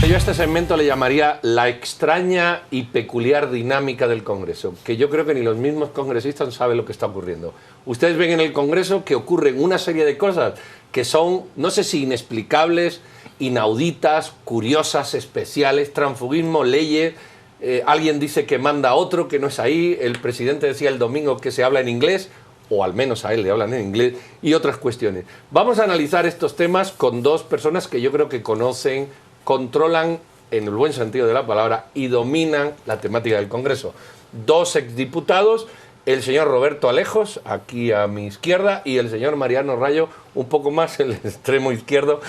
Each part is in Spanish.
Yo a este segmento le llamaría la extraña y peculiar dinámica del Congreso, que yo creo que ni los mismos congresistas saben lo que está ocurriendo. Ustedes ven en el Congreso que ocurren una serie de cosas que son, no sé si inexplicables, inauditas, curiosas, especiales, transfugismo, leyes. Alguien dice que manda a otro, que no es ahí. El presidente decía el domingo que se habla en inglés, o al menos a él le hablan en inglés, y otras cuestiones. Vamos a analizar estos temas con dos personas que yo creo que conocen, controlan, en el buen sentido de la palabra, y dominan la temática del Congreso. Dos exdiputados, el señor Roberto Alejos, aquí a mi izquierda, y el señor Mariano Rayo, un poco más en el extremo izquierdo,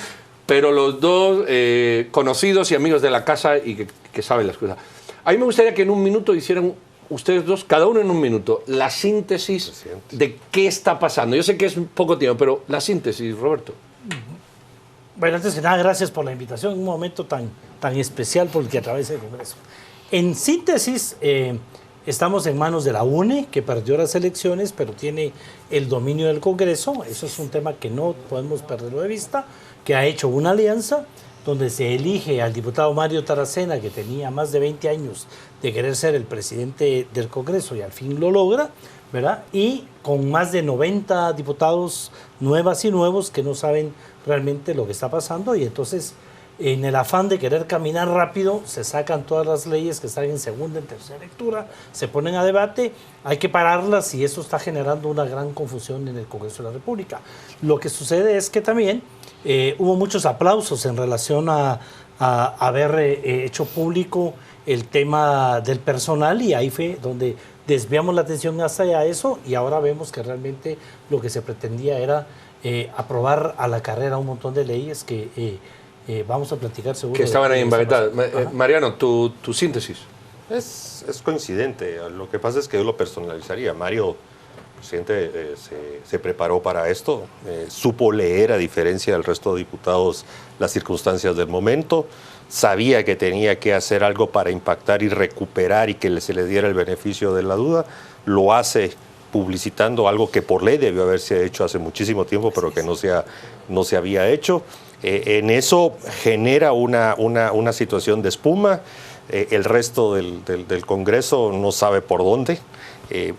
pero los dos conocidos y amigos de la casa y que saben las cosas. A mí me gustaría que en un minuto hicieran ustedes dos, cada uno en un minuto, la síntesis de qué está pasando. Yo sé que es poco tiempo, pero la síntesis, Roberto. Bueno, antes que nada, gracias por la invitación en un momento tan especial por el que atraviesa el Congreso. En síntesis, estamos en manos de la UNE, que perdió las elecciones, pero tiene el dominio del Congreso. Eso es un tema que no podemos perderlo de vista, que ha hecho una alianza donde se elige al diputado Mario Taracena, que tenía más de 20 años de querer ser el presidente del Congreso y al fin lo logra, ¿verdad? Y con más de 90 diputados nuevas y nuevos que no saben realmente lo que está pasando, y entonces en el afán de querer caminar rápido se sacan todas las leyes que están en segunda, en tercera lectura, se ponen a debate, hay que pararlas y eso está generando una gran confusión en el Congreso de la República. Lo que sucede es que también hubo muchos aplausos en relación a haber hecho público el tema del personal, y ahí fue donde desviamos la atención hacia eso, y ahora vemos que realmente lo que se pretendía era aprobar a la carrera un montón de leyes que vamos a platicar seguro. Que estaban ahí empaquetadas. Mariano, tu síntesis. Es coincidente. Lo que pasa es que yo lo personalizaría. Mario, presidente, se preparó para esto, supo leer, a diferencia del resto de diputados, las circunstancias del momento, sabía que tenía que hacer algo para impactar y recuperar y que se le diera el beneficio de la duda, lo hace publicitando algo que por ley debió haberse hecho hace muchísimo tiempo, pero que no se había hecho. En eso genera una situación de espuma. El resto del Congreso no sabe por dónde.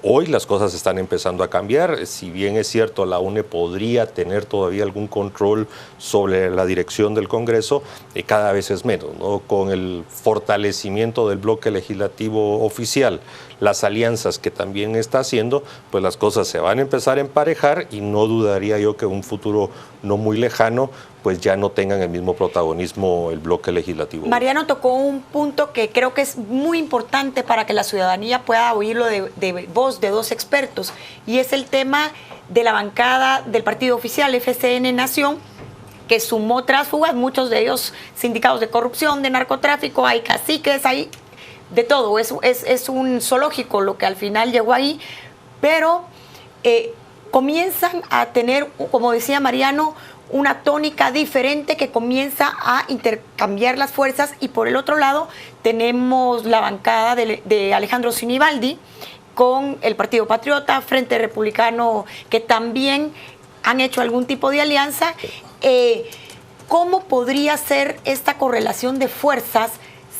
Hoy las cosas están empezando a cambiar. Si bien es cierto, la UNE podría tener todavía algún control sobre la dirección del Congreso, cada vez es menos, ¿no? Con el fortalecimiento del bloque legislativo oficial, las alianzas que también está haciendo, pues las cosas se van a empezar a emparejar, y no dudaría yo que en un futuro no muy lejano pues ya no tengan el mismo protagonismo el bloque legislativo. Mariano tocó un punto que creo que es muy importante para que la ciudadanía pueda oírlo de voz de dos expertos, y es el tema de la bancada del partido oficial FCN Nación, que sumó tránsfugas, muchos de ellos sindicados de corrupción, de narcotráfico, hay caciques, hay de todo, es un zoológico lo que al final llegó ahí, pero comienzan a tener, como decía Mariano, una tónica diferente que comienza a intercambiar las fuerzas, y por el otro lado tenemos la bancada de Alejandro Sinibaldi con el Partido Patriota, Frente Republicano, que también han hecho algún tipo de alianza. ¿Cómo podría ser esta correlación de fuerzas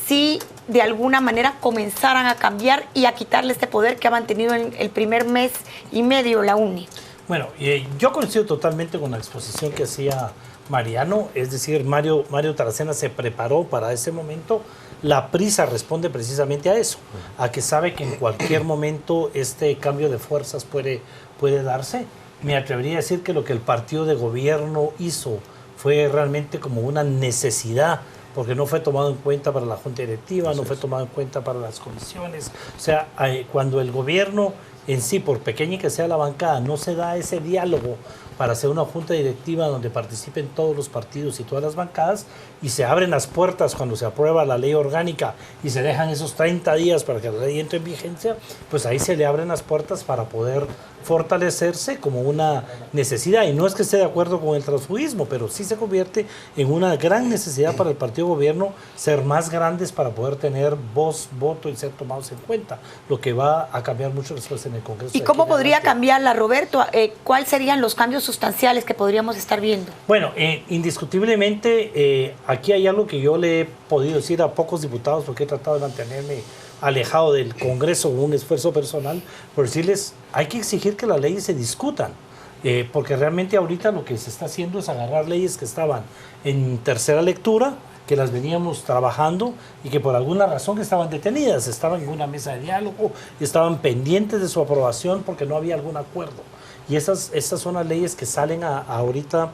si de alguna manera comenzaran a cambiar y a quitarle este poder que ha mantenido en el primer mes y medio la UNE? Bueno, yo coincido totalmente con la exposición que hacía Mariano, es decir, Mario Taracena se preparó para ese momento. La prisa responde precisamente a eso, a que sabe que en cualquier momento este cambio de fuerzas puede darse. Me atrevería a decir que lo que el partido de gobierno hizo fue realmente como una necesidad, porque no fue tomado en cuenta para la junta directiva, no fue tomado en cuenta para las comisiones. O sea, cuando el gobierno en sí, por pequeña que sea la bancada, no se da ese diálogo para hacer una junta directiva donde participen todos los partidos y todas las bancadas, y se abren las puertas cuando se aprueba la ley orgánica y se dejan esos 30 días para que la ley entre en vigencia, pues ahí se le abren las puertas para poder fortalecerse como una necesidad. Y no es que esté de acuerdo con el transfugismo, pero sí se convierte en una gran necesidad para el partido gobierno ser más grandes para poder tener voz, voto y ser tomados en cuenta, lo que va a cambiar mucho después en el Congreso. ¿Y cómo podría cambiarla, Roberto? ¿Cuáles serían los cambios sustanciales que podríamos estar viendo? Bueno, indiscutiblemente aquí hay algo que yo le he podido decir a pocos diputados porque he tratado de mantenerme alejado del Congreso con un esfuerzo personal, por decirles, hay que exigir que las leyes se discutan, porque realmente ahorita lo que se está haciendo es agarrar leyes que estaban en tercera lectura, que las veníamos trabajando y que por alguna razón estaban detenidas, estaban en una mesa de diálogo, estaban pendientes de su aprobación porque no había algún acuerdo. Y estas son las leyes que salen ahorita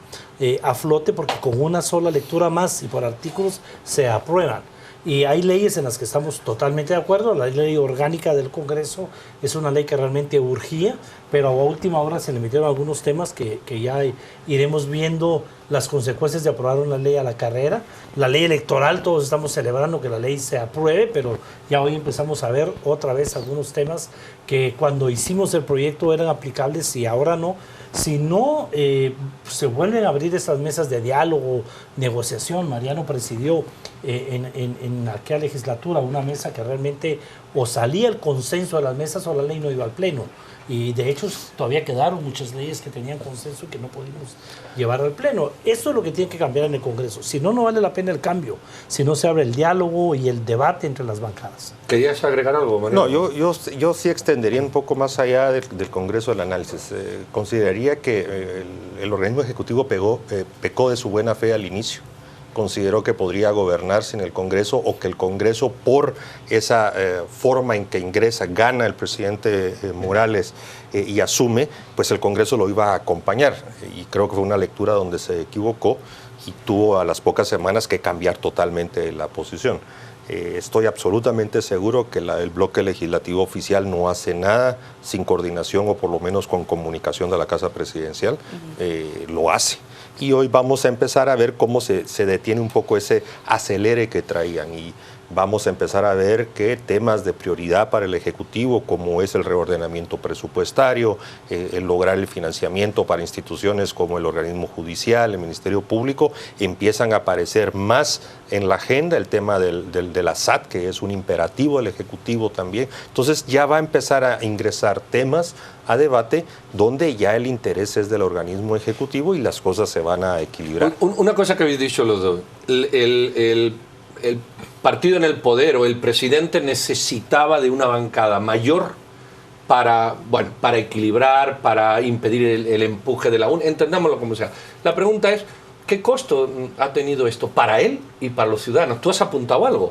a flote porque con una sola lectura más y por artículos se aprueban. Y hay leyes en las que estamos totalmente de acuerdo. La ley orgánica del Congreso es una ley que realmente urgía, pero a última hora se le metieron algunos temas que ya iremos viendo las consecuencias de aprobar una ley a la carrera. La ley electoral, todos estamos celebrando que la ley se apruebe, pero ya hoy empezamos a ver otra vez algunos temas que cuando hicimos el proyecto eran aplicables y ahora no. Si no se vuelven a abrir estas mesas de diálogo, negociación, Mariano presidió en aquella legislatura una mesa que realmente o salía el consenso de las mesas o la ley no iba al pleno. Y de hecho todavía quedaron muchas leyes que tenían consenso y que no pudimos llevar al pleno. Eso es lo que tiene que cambiar en el Congreso. Si no, no vale la pena el cambio. Si no se abre el diálogo y el debate entre las bancadas. ¿Querías agregar algo, Mariano? No, yo sí extendería un poco más allá del Congreso el análisis. Consideraría que el organismo ejecutivo pecó de su buena fe al inicio. Consideró que podría gobernar sin el Congreso o que el Congreso, por esa forma en que ingresa, gana el presidente Morales y asume, pues el Congreso lo iba a acompañar. Y creo que fue una lectura donde se equivocó y tuvo a las pocas semanas que cambiar totalmente la posición. Estoy absolutamente seguro que el bloque legislativo oficial no hace nada sin coordinación o por lo menos con comunicación de la Casa Presidencial. Lo hace. Y hoy vamos a empezar a ver cómo se detiene un poco ese acelere que traían y vamos a empezar a ver que temas de prioridad para el Ejecutivo, como es el reordenamiento presupuestario, el lograr el financiamiento para instituciones como el organismo judicial, el Ministerio Público, empiezan a aparecer más en la agenda, el tema de la SAT, que es un imperativo del Ejecutivo también. Entonces ya va a empezar a ingresar temas a debate donde ya el interés es del organismo ejecutivo y las cosas se van a equilibrar. Una cosa que habéis dicho los dos, el partido en el poder o el presidente necesitaba de una bancada mayor para equilibrar, para impedir el empuje de la UNE, entendámoslo como sea. La pregunta es, ¿qué costo ha tenido esto para él y para los ciudadanos? Tú has apuntado algo.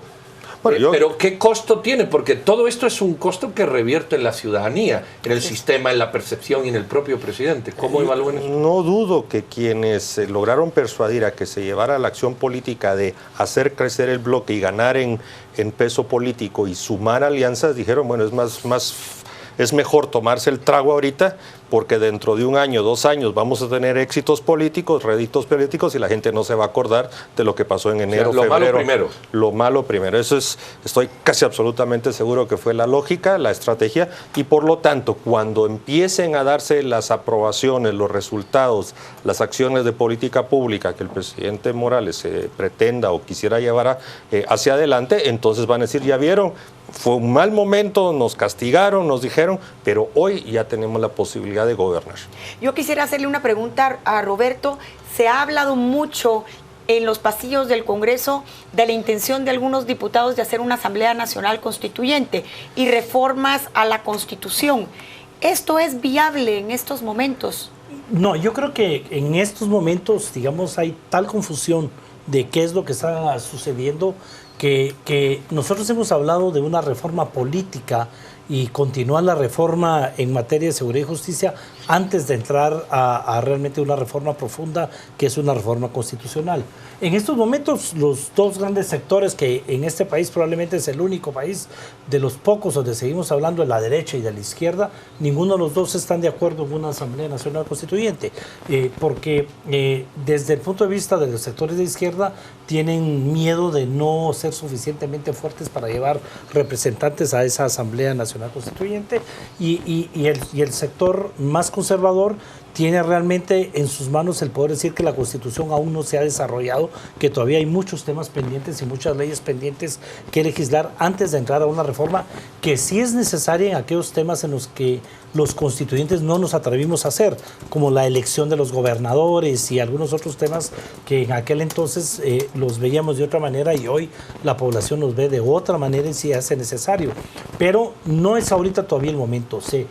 Bueno, pero ¿qué costo tiene? Porque todo esto es un costo que revierte en la ciudadanía, en el sistema, en la percepción y en el propio presidente. ¿Cómo evalúan esto? No dudo que quienes lograron persuadir a que se llevara la acción política de hacer crecer el bloque y ganar en peso político y sumar alianzas, dijeron, bueno, es mejor tomarse el trago ahorita porque dentro de 1 año, 2 años vamos a tener éxitos políticos, réditos políticos y la gente no se va a acordar de lo que pasó en enero, lo febrero. Malo primero. Lo malo primero. Estoy casi absolutamente seguro que fue la lógica, la estrategia y por lo tanto cuando empiecen a darse las aprobaciones, los resultados, las acciones de política pública que el presidente Morales pretenda o quisiera llevar hacia adelante, entonces van a decir, ya vieron, fue un mal momento, nos castigaron, nos dijeron, pero hoy ya tenemos la posibilidad de gobernar. Yo quisiera hacerle una pregunta a Roberto. Se ha hablado mucho en los pasillos del Congreso de la intención de algunos diputados de hacer una Asamblea Nacional Constituyente y reformas a la Constitución. ¿Esto es viable en estos momentos? No, yo creo que en estos momentos, digamos, hay tal confusión de qué es lo que está sucediendo que nosotros hemos hablado de una reforma política y continuar la reforma en materia de seguridad y justicia antes de entrar a realmente una reforma profunda que es una reforma constitucional. En estos momentos los dos grandes sectores que en este país probablemente es el único país de los pocos donde seguimos hablando de la derecha y de la izquierda, ninguno de los dos están de acuerdo en una Asamblea Nacional Constituyente, porque desde el punto de vista de los sectores de izquierda tienen miedo de no ser suficientemente fuertes para llevar representantes a esa Asamblea Nacional Constituyente y el sector más conservador tiene realmente en sus manos el poder decir que la Constitución aún no se ha desarrollado, que todavía hay muchos temas pendientes y muchas leyes pendientes que legislar antes de entrar a una reforma que sí es necesaria en aquellos temas en los que los constituyentes no nos atrevimos a hacer, como la elección de los gobernadores y algunos otros temas que en aquel entonces los veíamos de otra manera y hoy la población los ve de otra manera y sí hace necesario. Pero no es ahorita todavía el momento. Si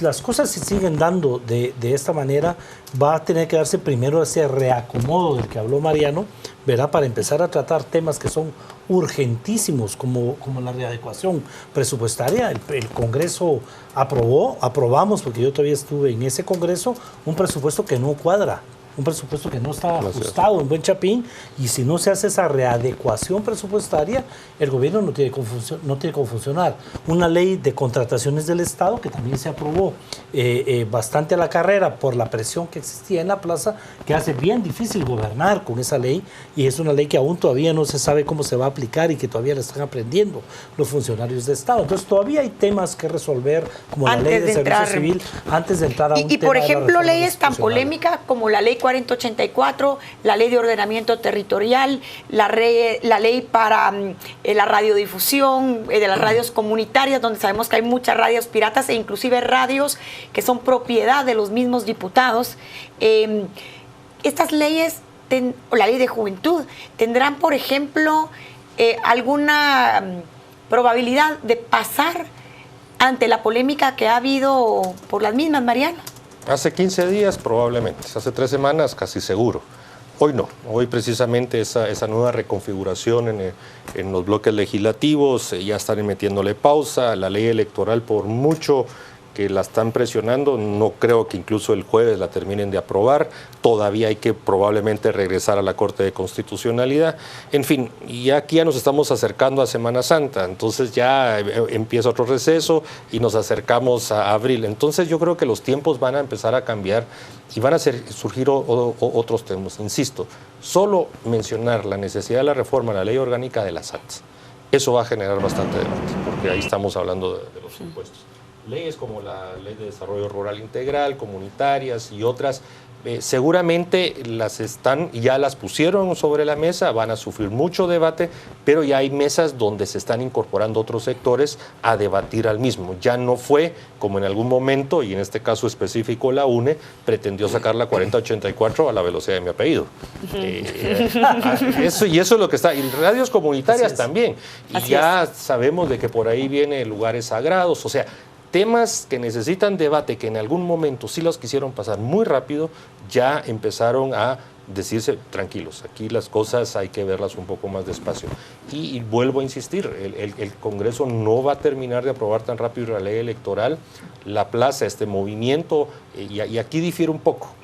las cosas se siguen dando de esta manera, va a tener que darse primero ese reacomodo del que habló Mariano, ¿verdad? Para empezar a tratar temas que son urgentísimos como la readecuación presupuestaria. El Congreso aprobamos, porque yo todavía estuve en ese Congreso, un presupuesto que no cuadra, un presupuesto que no está ajustado en buen chapín, y si no se hace esa readecuación presupuestaria, el gobierno no tiene cómo funcionar. Una ley de contrataciones del Estado que también se aprobó bastante a la carrera por la presión que existía en la plaza, que hace bien difícil gobernar con esa ley, y es una ley que aún todavía no se sabe cómo se va a aplicar y que todavía la están aprendiendo los funcionarios de Estado. Entonces todavía hay temas que resolver, como la ley de servicio civil, antes de entrar a un tema. Y por ejemplo, leyes tan polémicas como la ley 4084, la ley de ordenamiento territorial, la ley para la radiodifusión, de las radios comunitarias, donde sabemos que hay muchas radios piratas e inclusive radios que son propiedad de los mismos diputados. Estas leyes, o la ley de juventud, tendrán, por ejemplo, alguna probabilidad de pasar ante la polémica que ha habido por las mismas, Mariano. Hace 15 días probablemente, hace 3 semanas casi seguro. Hoy no, hoy precisamente esa nueva reconfiguración en los bloques legislativos, ya están metiéndole pausa, la ley electoral por mucho que la están presionando, no creo que incluso el jueves la terminen de aprobar, todavía hay que probablemente regresar a la Corte de Constitucionalidad, en fin, y aquí ya nos estamos acercando a Semana Santa, entonces ya empieza otro receso y nos acercamos a abril, entonces yo creo que los tiempos van a empezar a cambiar y van a surgir otros temas, insisto, solo mencionar la necesidad de la reforma a la ley orgánica de las SATs, eso va a generar bastante debate, porque ahí estamos hablando de los impuestos. Leyes como la Ley de Desarrollo Rural Integral, comunitarias y otras, seguramente ya las pusieron sobre la mesa, van a sufrir mucho debate, pero ya hay mesas donde se están incorporando otros sectores a debatir al mismo. Ya no fue como en algún momento, y en este caso específico la UNE, pretendió sacar la 4084 a la velocidad de mi apellido. Eso es lo que está. Y radios comunitarias también. Y ya sabemos de que por ahí vienen lugares sagrados, o sea, temas que necesitan debate, que en algún momento sí los quisieron pasar muy rápido, ya empezaron a decirse, tranquilos, aquí las cosas hay que verlas un poco más despacio. Y vuelvo a insistir, el Congreso no va a terminar de aprobar tan rápido la ley electoral, la plaza, este movimiento, y aquí difiere un poco.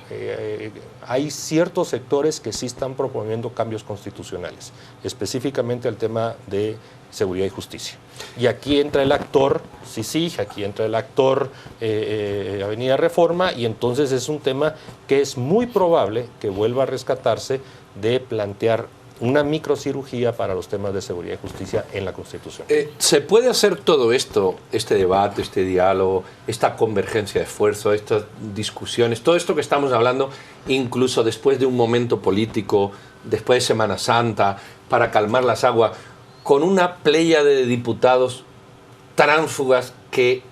Hay ciertos sectores que sí están proponiendo cambios constitucionales, específicamente el tema de seguridad y justicia. Y aquí entra el actor CICIG, aquí entra el actor Avenida Reforma, y entonces es un tema que es muy probable que vuelva a rescatarse de plantear una microcirugía para los temas de seguridad y justicia en la Constitución. ¿Se puede hacer todo esto, este debate, este diálogo, esta convergencia de esfuerzo, estas discusiones, todo esto que estamos hablando, incluso después de un momento político, después de Semana Santa, para calmar las aguas, con una pléyade de diputados tránsfugas que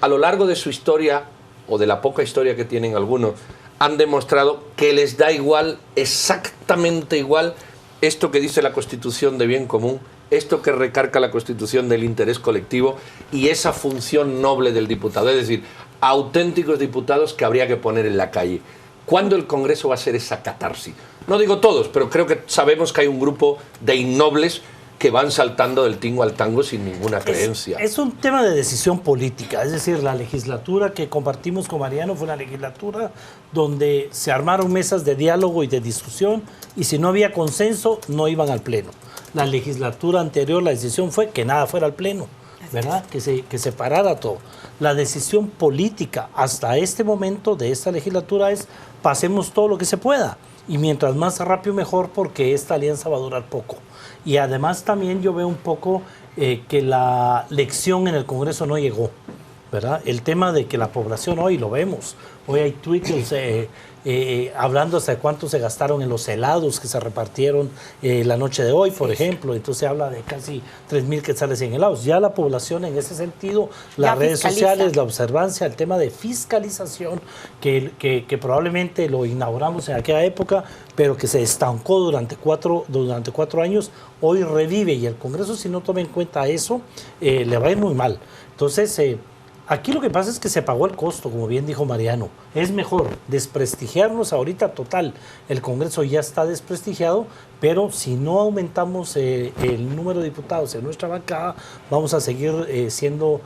a lo largo de su historia, o de la poca historia que tienen algunos, han demostrado que les da igual, exactamente igual, esto que dice la Constitución de bien común, esto que recarga la Constitución del interés colectivo y esa función noble del diputado, es decir, auténticos diputados que habría que poner en la calle. ¿Cuándo el Congreso va a hacer esa catarsis? No digo todos, pero creo que sabemos que hay un grupo de innobles que van saltando del tingo al tango sin ninguna creencia. Es un tema de decisión política, es decir, la legislatura que compartimos con Mariano fue una legislatura donde se armaron mesas de diálogo y de discusión, y si no había consenso, no iban al Pleno. La legislatura anterior, la decisión fue que nada fuera al Pleno, ¿verdad? Que se parara todo. La decisión política hasta este momento de esta legislatura es pasemos todo lo que se pueda. y mientras más rápido mejor, porque esta alianza va a durar poco. Y además también yo veo un poco que la lección en el Congreso no llegó, ¿verdad? El tema de que la población hoy lo vemos, hoy hay tweets hablando hasta de cuánto se gastaron en los helados que se repartieron la noche de hoy, por ejemplo. Entonces se habla de casi 3.000 quetzales en helados. Ya la población en ese sentido, las redes sociales, la observancia, el tema de fiscalización, que probablemente lo inauguramos en aquella época, pero que se estancó durante cuatro años, hoy revive, y el Congreso, si no toma en cuenta eso, le va a ir muy mal. Entonces, aquí lo que pasa es que se pagó el costo, como bien dijo Mariano. Es mejor desprestigiarnos ahorita total. El Congreso ya está desprestigiado, pero si no aumentamos el número de diputados en nuestra bancada, vamos a seguir siendo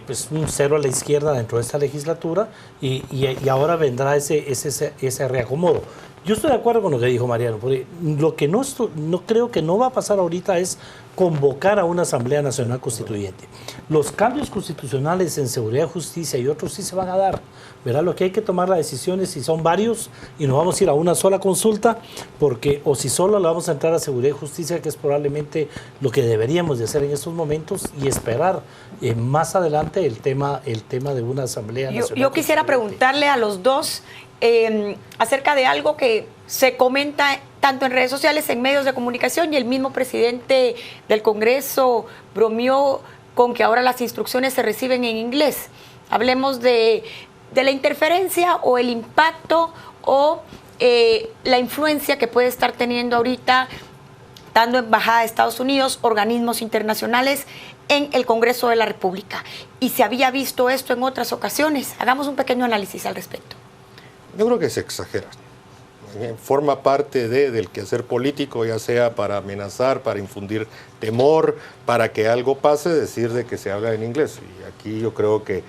pues un cero a la izquierda dentro de esta legislatura, y ahora vendrá ese reacomodo. Yo estoy de acuerdo con lo que dijo Mariano, porque lo que no creo que no va a pasar ahorita es convocar a una Asamblea Nacional Constituyente. Los cambios constitucionales en seguridad, justicia y otros sí se van a dar, ¿verdad? Lo que hay que tomar las decisiones, si son varios y nos vamos a ir a una sola consulta, porque o si solo le vamos a entrar a seguridad y justicia, que es probablemente lo que deberíamos de hacer en estos momentos, y esperar más adelante el tema de una Asamblea Nacional. Yo quisiera preguntarle a los dos acerca de algo que se comenta tanto en redes sociales, en medios de comunicación, y el mismo presidente del Congreso bromeó con que ahora las instrucciones se reciben en inglés. Hablemos de la interferencia o el impacto o la influencia que puede estar teniendo ahorita, tanto Embajada de Estados Unidos, organismos internacionales, en el Congreso de la República. Y se había visto esto en otras ocasiones. Hagamos un pequeño análisis al respecto. Yo creo que se exagera. Forma parte del quehacer político, ya sea para amenazar, para infundir temor, para que algo pase, decir de que se habla en inglés. Y aquí yo creo que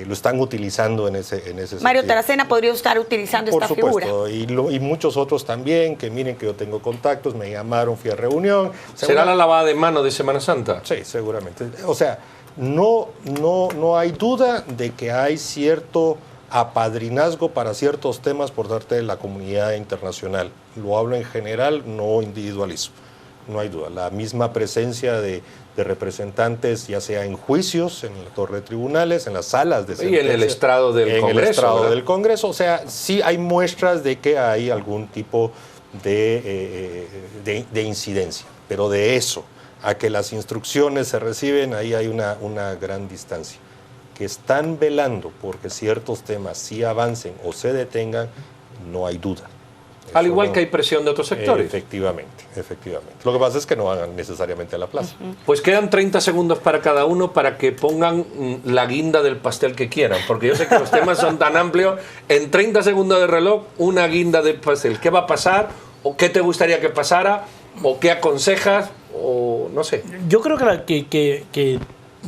lo están utilizando en ese sentido. Mario Taracena podría estar utilizando esta figura. Por supuesto, y muchos otros también, que miren que yo tengo contactos, me llamaron, fui a reunión. ¿Será la lavada de mano de Semana Santa? Sí, seguramente. O sea, no hay duda de que hay cierto apadrinazgo para ciertos temas por parte de la comunidad internacional. Lo hablo en general, no individualizo. No hay duda. La misma presencia de representantes, ya sea en juicios, en la torre de tribunales, en las salas de sentencia. Y en el estrado del Congreso. En el estrado ¿verdad? del Congreso. O sea, sí hay muestras de que hay algún tipo de incidencia. Pero de eso a que las instrucciones se reciben, ahí hay una gran distancia. Que están velando porque ciertos temas sí avancen o se detengan, no hay duda. Al igual que hay presión de otros sectores. Efectivamente. Lo que pasa es que no van necesariamente a la plaza. Pues quedan 30 segundos para cada uno para que pongan la guinda del pastel que quieran, porque yo sé que los temas son tan amplios. En 30 segundos de reloj, una guinda del pastel. ¿Qué va a pasar? ¿O qué te gustaría que pasara? ¿O qué aconsejas? O no sé. Yo creo que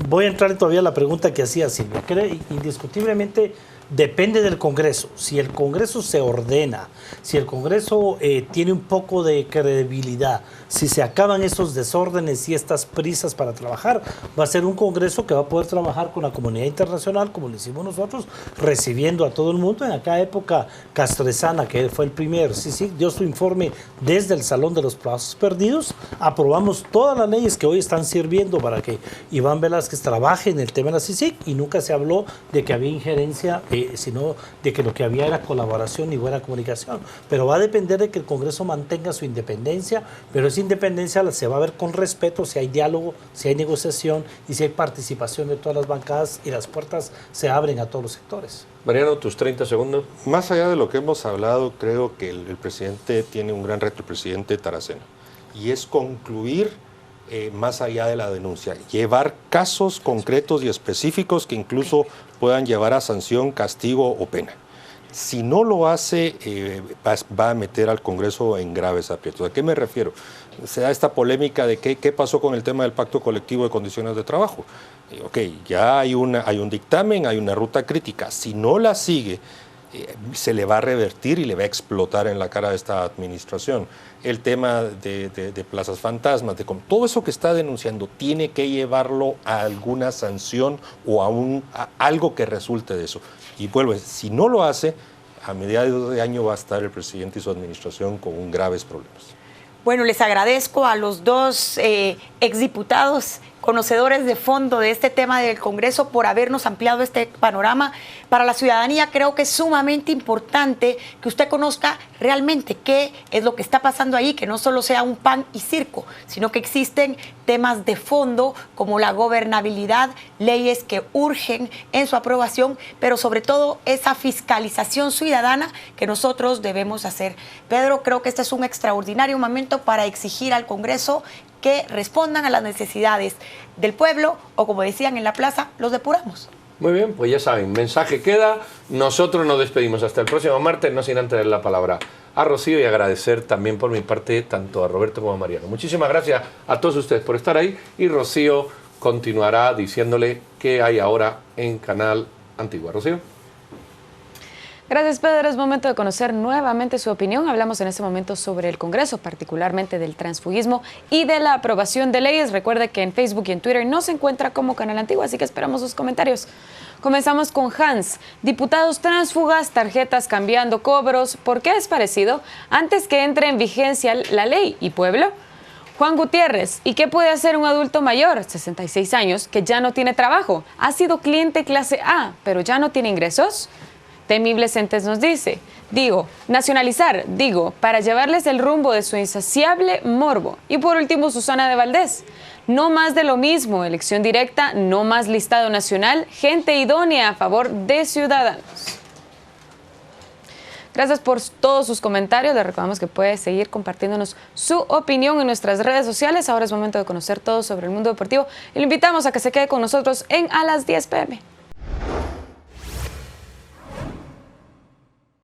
voy a entrar todavía a la pregunta que hacía Silvia. Indiscutiblemente depende del Congreso. Si el Congreso se ordena, si el Congreso tiene un poco de credibilidad, si se acaban esos desórdenes y estas prisas para trabajar, va a ser un Congreso que va a poder trabajar con la comunidad internacional, como lo hicimos nosotros, recibiendo a todo el mundo. En aquella época Castresana, que fue el primer, dio su informe desde el Salón de los Plazos Perdidos. Aprobamos todas las leyes que hoy están sirviendo para que Iván Velázquez trabaje en el tema de la CICIG, y nunca se habló de que había injerencia, sino de que lo que había era colaboración y buena comunicación. Pero va a depender de que el Congreso mantenga su independencia, pero esa independencia se va a ver con respeto si hay diálogo, si hay negociación y si hay participación de todas las bancadas, y las puertas se abren a todos los sectores. Mariano, tus 30 segundos. Más allá de lo que hemos hablado, creo que el presidente tiene un gran reto, el presidente Taracena, y es concluir más allá de la denuncia, llevar casos concretos y específicos que incluso puedan llevar a sanción, castigo o pena. Si no lo hace, va a meter al Congreso en graves aprietos. ¿A qué me refiero? Se da esta polémica de qué pasó con el tema del Pacto Colectivo de Condiciones de Trabajo. Ok, ya hay un dictamen, hay una ruta crítica. Si no la sigue, se le va a revertir y le va a explotar en la cara de esta administración. El tema de plazas fantasmas, todo eso que está denunciando, tiene que llevarlo a alguna sanción o a algo que resulte de eso. Y vuelvo, si no lo hace, a mediados de año va a estar el presidente y su administración con graves problemas. Bueno, les agradezco a los dos exdiputados conocedores de fondo de este tema del Congreso por habernos ampliado este panorama. Para la ciudadanía creo que es sumamente importante que usted conozca realmente qué es lo que está pasando ahí, que no solo sea un pan y circo, sino que existen temas de fondo como la gobernabilidad, leyes que urgen en su aprobación, pero sobre todo esa fiscalización ciudadana que nosotros debemos hacer. Pedro, creo que este es un extraordinario momento para exigir al Congreso que respondan a las necesidades del pueblo o, como decían en la plaza, los depuramos. Muy bien, pues ya saben, mensaje queda. Nosotros nos despedimos hasta el próximo martes, no sin antes dar la palabra a Rocío y agradecer también por mi parte tanto a Roberto como a Mariano. Muchísimas gracias a todos ustedes por estar ahí y Rocío continuará diciéndole qué hay ahora en Canal Antigua. Rocío. Gracias, Pedro. Es momento de conocer nuevamente su opinión. Hablamos en este momento sobre el Congreso, particularmente del transfugismo y de la aprobación de leyes. Recuerde que en Facebook y en Twitter no se encuentra como Canal Antigua, así que esperamos sus comentarios. Comenzamos con Hans. Diputados tránsfugas, tarjetas cambiando cobros. ¿Por qué es parecido? Antes que entre en vigencia la ley. ¿Y pueblo? Juan Gutiérrez, ¿y qué puede hacer un adulto mayor, 66 años, que ya no tiene trabajo? Ha sido cliente clase A, pero ya no tiene ingresos. Temibles Entes nos dice, nacionalizar, para llevarles el rumbo de su insaciable morbo. Y por último, Susana de Valdés, no más de lo mismo, elección directa, no más listado nacional, gente idónea a favor de ciudadanos. Gracias por todos sus comentarios, le recordamos que puede seguir compartiéndonos su opinión en nuestras redes sociales. Ahora es momento de conocer todo sobre el mundo deportivo y lo invitamos a que se quede con nosotros en A las 10 p.m.